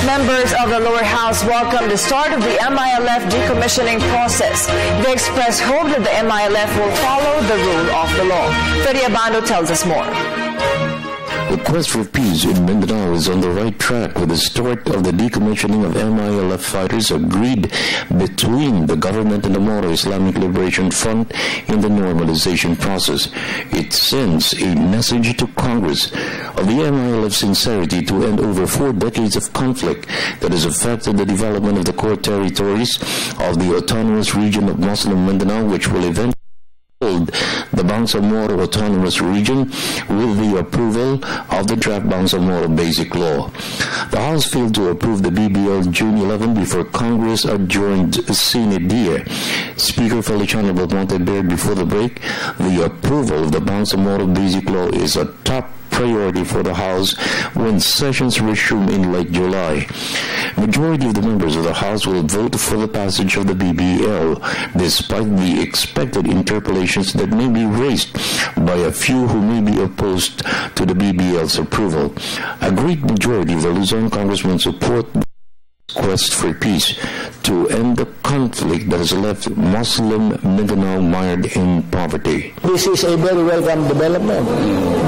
Members of the lower house welcomed the start of the MILF decommissioning process. They expressed hope that the MILF will follow the rule of the law. Freddie Abando tells us more. The quest for peace in Mindanao is on the right track with the start of the decommissioning of MILF fighters agreed between the government and the Moro Islamic Liberation Front in the normalization process. It sends a message to Congress of the MILF's sincerity to end over 4 decades of conflict that has affected the development of the core territories of the autonomous region of Muslim Mindanao, which will eventually the Bangsamoro Autonomous Region with the approval of the draft Bangsamoro Basic Law. The House failed to approve the BBL June 11 before Congress adjourned sine die. Speaker Feliciano Belmonte bared before the break, the approval of the Bangsamoro Basic Law is a top priority for the House when sessions resume in late July. Majority of the members of the House will vote for the passage of the BBL, despite the expected interpolations that may be raised by a few who may be opposed to the BBL's approval. A great majority of the Luzon congressmen support the quest for peace to end the conflict that has left Muslim Mindanao mired in poverty. This is a very welcome development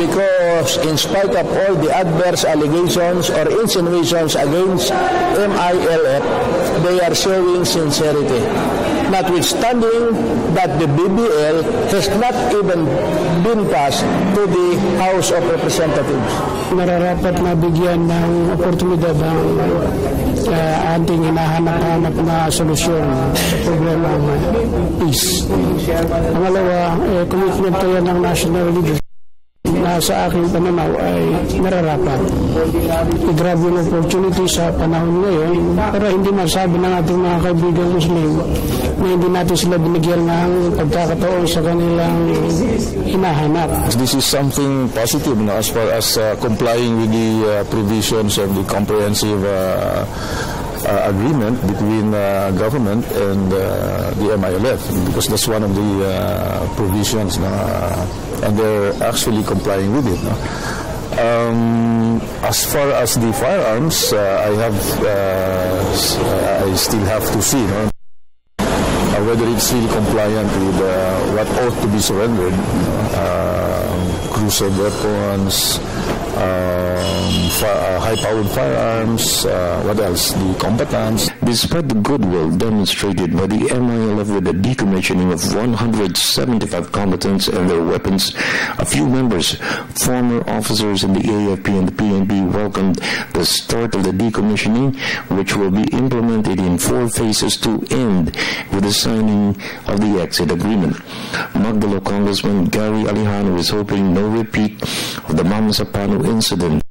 because in spite of all the adverse allegations or insinuations against MILF, they are showing sincerity. Notwithstanding that the BBL has not even been passed to the House of Representatives. Nararapat na bigyan ng oportunidad ang ating hinahanap-hanap na solusyon sa problema ng peace. Pangalawa, commitment to yan ng national leaders na sa aking pananaw ay nararapat. I-grab yung opportunity sa panahon ngayon para hindi masabi ng ating mga kaibigan Muslim na hindi natin sila binigyan ng pagkakataon sa kanilang hinahanap. This is something positive as far as complying with the provisions of the comprehensive agreement between government and the MILF, because that's one of the provisions, and they're actually complying with it. As far as the firearms, I still have to see whether it's really compliant with what ought to be surrendered, cruiser weapons, high-powered firearms, what else? The combatants. Despite the goodwill demonstrated by the MILF with the decommissioning of 175 combatants and their weapons, a few members, former officers in the AFP and the PNP welcomed the start of the decommissioning, which will be implemented in 4 phases to end with the signing of the exit agreement. Magdalo Congressman Gary Alejano is hoping no repeat of the Mamasapano incident,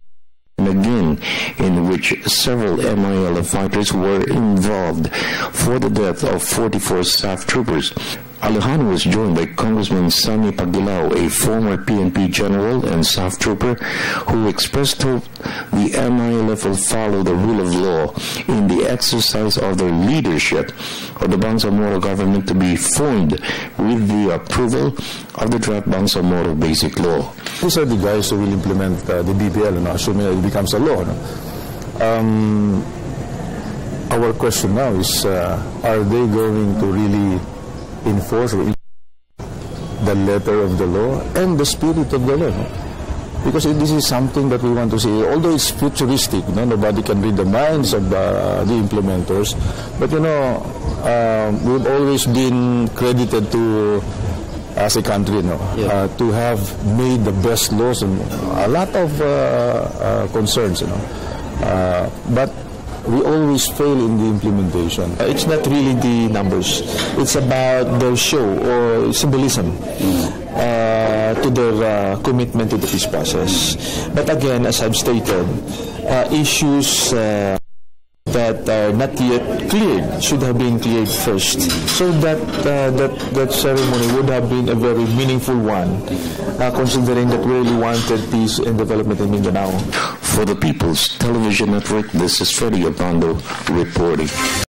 and again in which several MILF fighters were involved for the death of 44 staff troopers. Alejano was joined by Congressman Sammy Pagdilao, a former PNP general and staff trooper, who expressed hope the MILF will follow the rule of law in the exercise of their leadership of the Bangsamoro government to be formed with the approval of the draft Bangsamoro Basic Law. These are the guys who will implement the BBL, assuming it becomes a law. Our question now is, are they going to really enforce the letter of the law and the spirit of the law? Because this is something that we want to see. Although it's futuristic, nobody can read the minds of the implementers. But we've always been credited to, as a country, to have made the best laws and a lot of concerns, but we always fail in the implementation. It's not really the numbers. It's about their show or symbolism to their commitment to the peace process. But again, as I've stated, issues that are not yet cleared should have been cleared first, so that that ceremony would have been a very meaningful one, considering that we really wanted peace and development in Mindanao. For the People's Television Network, this is Freddie Abando reporting.